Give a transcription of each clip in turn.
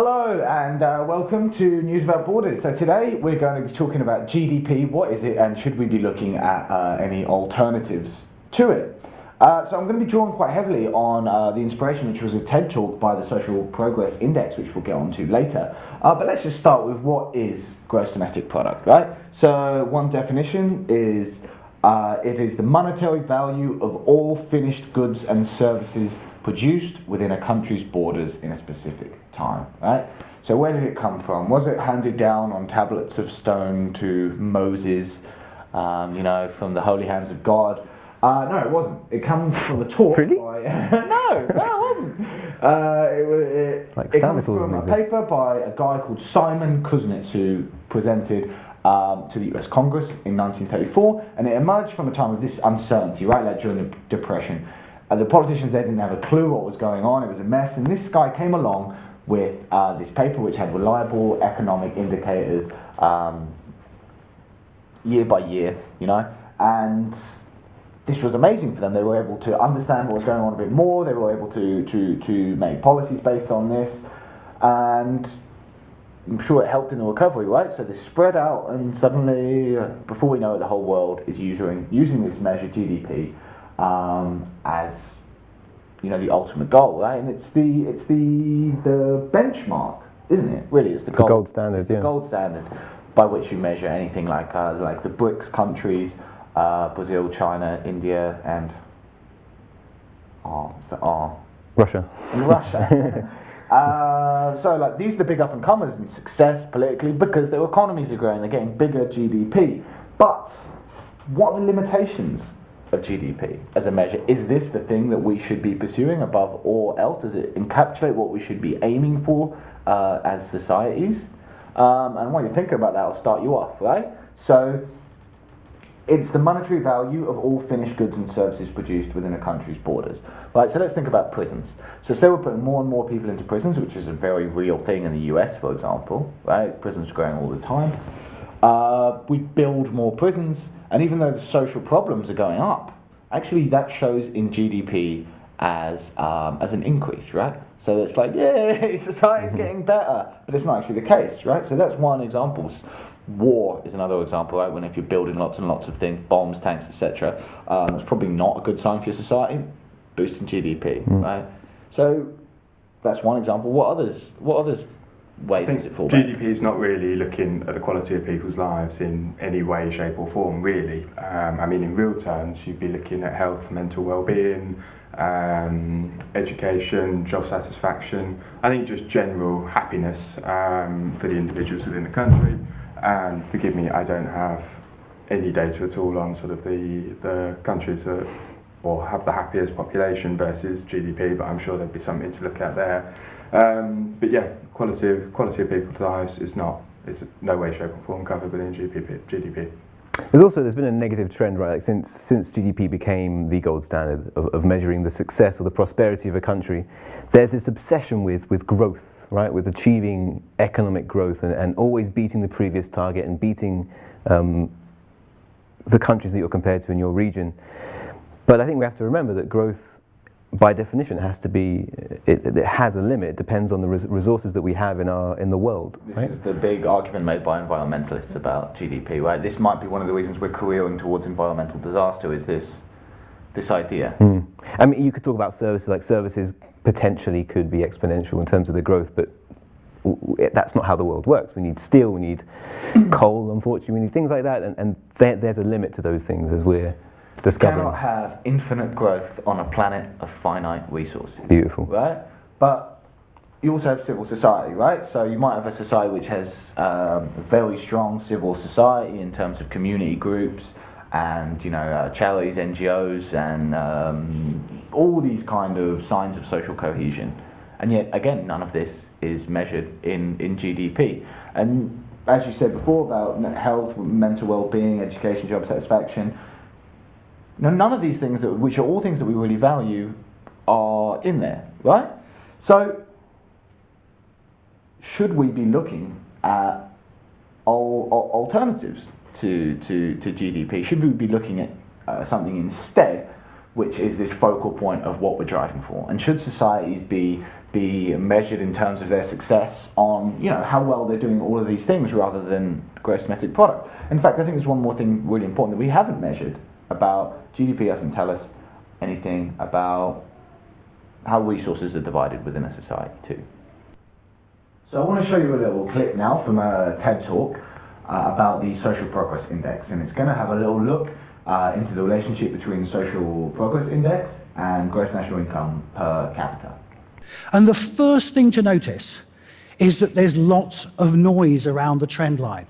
Hello and welcome to News About Borders. So today we're going to be talking about GDP, what is it, and should we be looking at any alternatives to it. So I'm going to be drawing quite heavily on the inspiration, which was a TED talk by the Social Progress Index, which we'll get onto later. But let's just start with what is gross domestic product, right? So one definition is it is the monetary value of all finished goods and services produced within a country's borders in a specific time, right? So where did it come from? Was it handed down on tablets of stone to Moses, from the holy hands of God? No, it wasn't. It comes from a talk. Really? By, no, it wasn't. It comes from a paper by a guy called Simon Kuznets, who presented to the US Congress in 1934, and it emerged from a time of this uncertainty, right, like during the Depression. The politicians there didn't have a clue what was going on, it was a mess, and this guy came along with this paper which had reliable economic indicators year by year, and this was amazing for them. They were able to understand what was going on a bit more, they were able to make policies based on this, and I'm sure it helped in the recovery, right? So this spread out, and suddenly, before we know it, the whole world is using this measure, GDP, as the ultimate goal, right? And it's the benchmark, isn't it? Really, it's the gold standard. It's the gold standard by which you measure anything like the BRICS countries, Brazil, China, India, and Russia. And Russia. So these are the big up-and-comers in success politically because their economies are growing, they're getting bigger GDP. But what are the limitations of GDP as a measure? Is this the thing that we should be pursuing above all else? Does it encapsulate what we should be aiming for as societies? And when you think about that, I'll start you off, right? So it's the monetary value of all finished goods and services produced within a country's borders. Right, so let's think about prisons. So say we're putting more and more people into prisons, which is a very real thing in the US, for example, right? Prisons are growing all the time. We build more prisons, and even though the social problems are going up, actually that shows in GDP as an increase, right? So it's like, yay, society's getting better, but it's not actually the case, right? So that's one example. War is another example, right? When if you're building lots and lots of things, bombs, tanks, etc., that's probably not a good sign for your society. Boosting GDP, right? So that's one example. What others ways does it fall back? GDP is not really looking at the quality of people's lives in any way, shape, or form, really. In real terms, you'd be looking at health, mental well-being, education, job satisfaction. I think just general happiness for the individuals within the country. And forgive me, I don't have any data at all on sort of the countries that have the happiest population versus GDP, but I'm sure there'd be something to look at there. But yeah, quality of people's lives is no way, shape or form covered within GDP. There's been a negative trend, right? Like since GDP became the gold standard of measuring the success or the prosperity of a country, there's this obsession with growth, right? With achieving economic growth and always beating the previous target and beating the countries that you're compared to in your region. But I think we have to remember that growth, by definition, has to be. It has a limit. It depends on the resources that we have in the world. This is the big argument made by environmentalists about GDP, right? This might be one of the reasons we're careering towards environmental disaster. Is this idea? You could talk about services. Like services potentially could be exponential in terms of the growth, but that's not how the world works. We need steel. We need coal. Unfortunately, we need things like that, and there's a limit to those things as we're discovering. You cannot have infinite growth on a planet of finite resources. Beautiful. Right? But you also have civil society, right? So you might have a society which has a very strong civil society in terms of community groups and, charities, NGOs, and all these kind of signs of social cohesion. And yet, again, none of this is measured in GDP. And as you said before about health, mental well-being, education, job satisfaction, none of these things, which are all things that we really value, are in there, right? So, should we be looking at alternatives to GDP? Should we be looking at something instead which is this focal point of what we're driving for. And should societies be measured in terms of their success on, how well they're doing all of these things rather than gross domestic product? In fact, I think there's one more thing really important that we haven't measured about GDP. Doesn't tell us anything about how resources are divided within a society too. So I want to show you a little clip now from a TED Talk about the Social Progress Index, and it's going to have a little look into the relationship between the Social Progress Index and gross national income per capita. And the first thing to notice is that there's lots of noise around the trend line.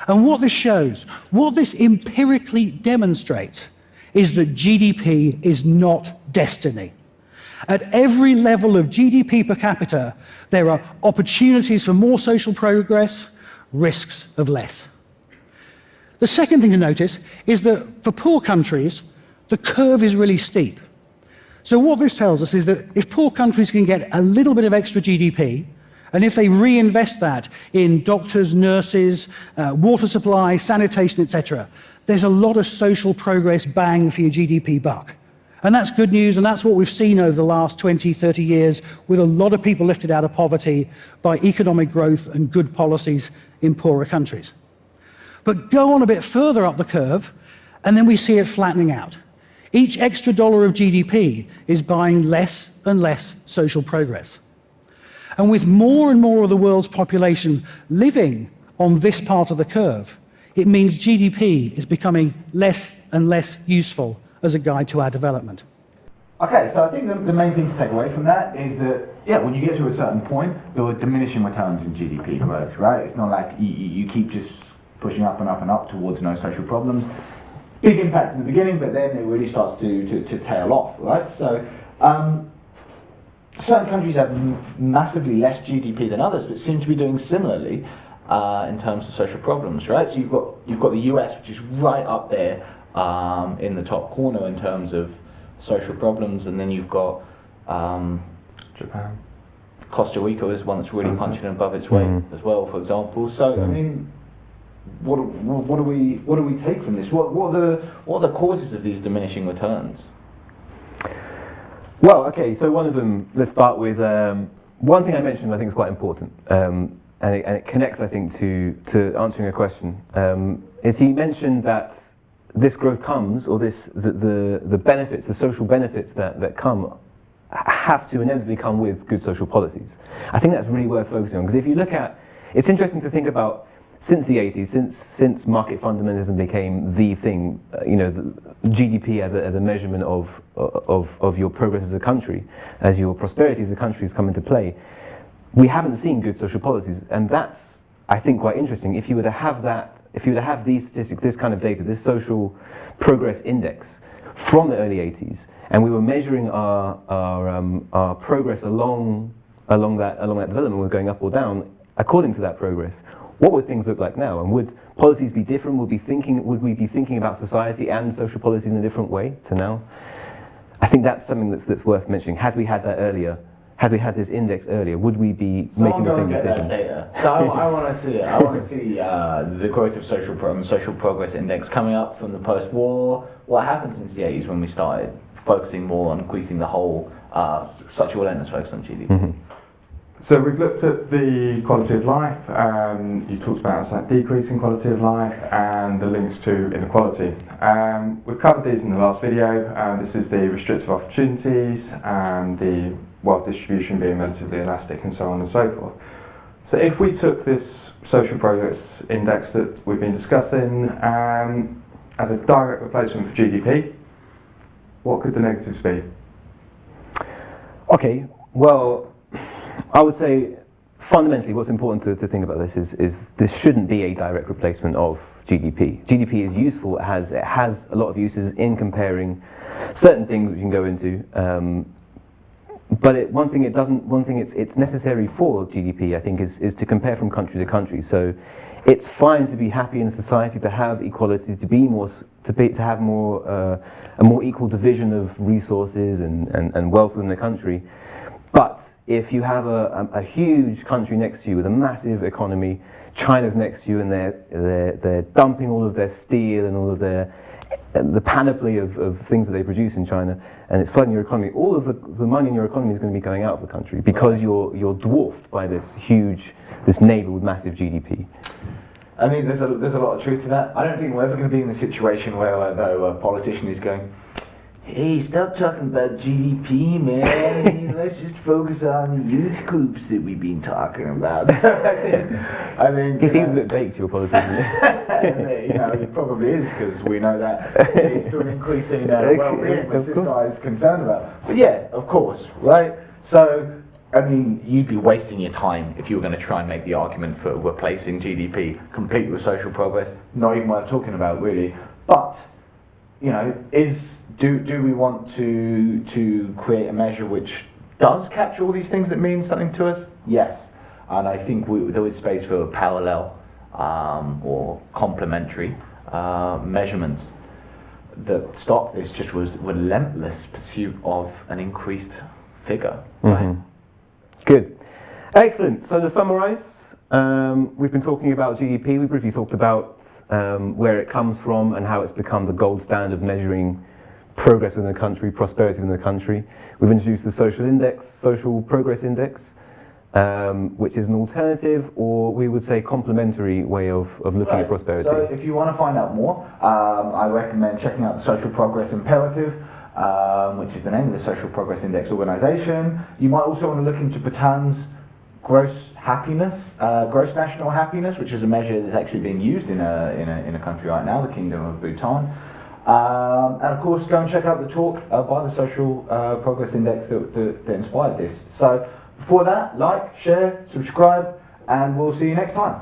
And what this shows, what this empirically demonstrates, is that GDP is not destiny. At every level of GDP per capita, there are opportunities for more social progress, risks of less. The second thing to notice is that for poor countries, the curve is really steep. So what this tells us is that if poor countries can get a little bit of extra GDP, and if they reinvest that in doctors, nurses, water supply, sanitation, etc., there's a lot of social progress bang for your GDP buck. And that's good news, and that's what we've seen over the last 20, 30 years, with a lot of people lifted out of poverty by economic growth and good policies in poorer countries. But go on a bit further up the curve, and then we see it flattening out. Each extra dollar of GDP is buying less and less social progress. And with more and more of the world's population living on this part of the curve, it means GDP is becoming less and less useful as a guide to our development. Okay, so I think the main thing to take away from that is that, when you get to a certain point, there are diminishing returns in GDP growth, right? It's not like you keep just pushing up and up and up towards no social problems. Big impact in the beginning, but then it really starts to tail off, right? So certain countries have massively less GDP than others, but seem to be doing similarly in terms of social problems, right? So you've got the US, which is right up there in the top corner in terms of social problems, and then you've got Japan. Costa Rica is one that's really punching above its weight as well, for example. So I mean, what do we take from this? What are the causes of these diminishing returns? Well, okay, so one of them, let's start with one thing I mentioned I think is quite important, and it connects, I think, to answering a question, is he mentioned that this growth comes, or the benefits, the social benefits that come, have to inevitably come with good social policies. I think that's really worth focusing on, because if you look at, it's interesting to think about, since the 80s, since market fundamentalism became the thing, the GDP as a measurement of your progress as a country, as your prosperity as a country has come into play, we haven't seen good social policies, and that's, I think, quite interesting. If you were to have that, if you were to have these statistics, this kind of data, this social progress index from the early 80s, and we were measuring our progress along that development, we're going up or down according to that progress, what would things look like now? And would policies be different? Would we be thinking about society and social policies in a different way to now? I think that's something that's worth mentioning. Had we had that earlier, had we had this index earlier, would we be making the same decisions? So I want to see it. I want to see the growth of social progress index coming up from the post-war. What happened since the 80s when we started focusing more on increasing the whole, such a relentless focus on GDP? Mm-hmm. So we've looked at the quality of life, you talked about a slight decrease in quality of life and the links to inequality. We've covered these in the last video. This is the restrictive opportunities and the wealth distribution being relatively elastic and so on and so forth. So if we took this social progress index that we've been discussing as a direct replacement for GDP, what could the negatives be? Okay, well, I would say fundamentally what's important to think about this is this shouldn't be a direct replacement of GDP. GDP is useful, it has a lot of uses in comparing certain things which you can go into, but one thing it's necessary for GDP, I think, is to compare from country to country. So it's fine to be happy in a society, to have equality, to have more a more equal division of resources and wealth within the country. But if you have a huge country next to you with a massive economy, China's next to you and they're dumping all of their steel and all of the panoply of things that they produce in China, and it's flooding your economy. All of the money in your economy is going to be going out of the country because you're dwarfed by this neighbour with massive GDP. I mean, there's a lot of truth to that. I don't think we're ever going to be in the situation where though a politician is going, hey, stop talking about GDP, man. I mean, let's just focus on the youth groups that we've been talking about. I think He seems a bit baked, your politician. he probably is, because we know that it leads to an increase in well-being, which this guy is concerned about. But yeah, of course, right? So, I mean, you'd be wasting your time if you were going to try and make the argument for replacing GDP complete with social progress. Not even worth talking about, really. But, you know, do we want to create a measure which does capture all these things that mean something to us? Yes. And I think there is space for parallel or complementary measurements that stop this just relentless pursuit of an increased figure. Right? Good. Excellent. So to summarise, we've been talking about GDP. We briefly talked about where it comes from and how it's become the gold standard of measuring progress within the country, prosperity within the country. We've introduced the social index, social progress index, which is an alternative, or we would say complementary way of looking at prosperity. So if you want to find out more, I recommend checking out the Social Progress Imperative, which is the name of the Social Progress Index organisation. You might also want to look into Bhutan's gross national happiness, which is a measure that's actually being used in a country right now, the Kingdom of Bhutan. And of course, go and check out the talk by the Social Progress Index that inspired this. So before that, like, share, subscribe, and we'll see you next time.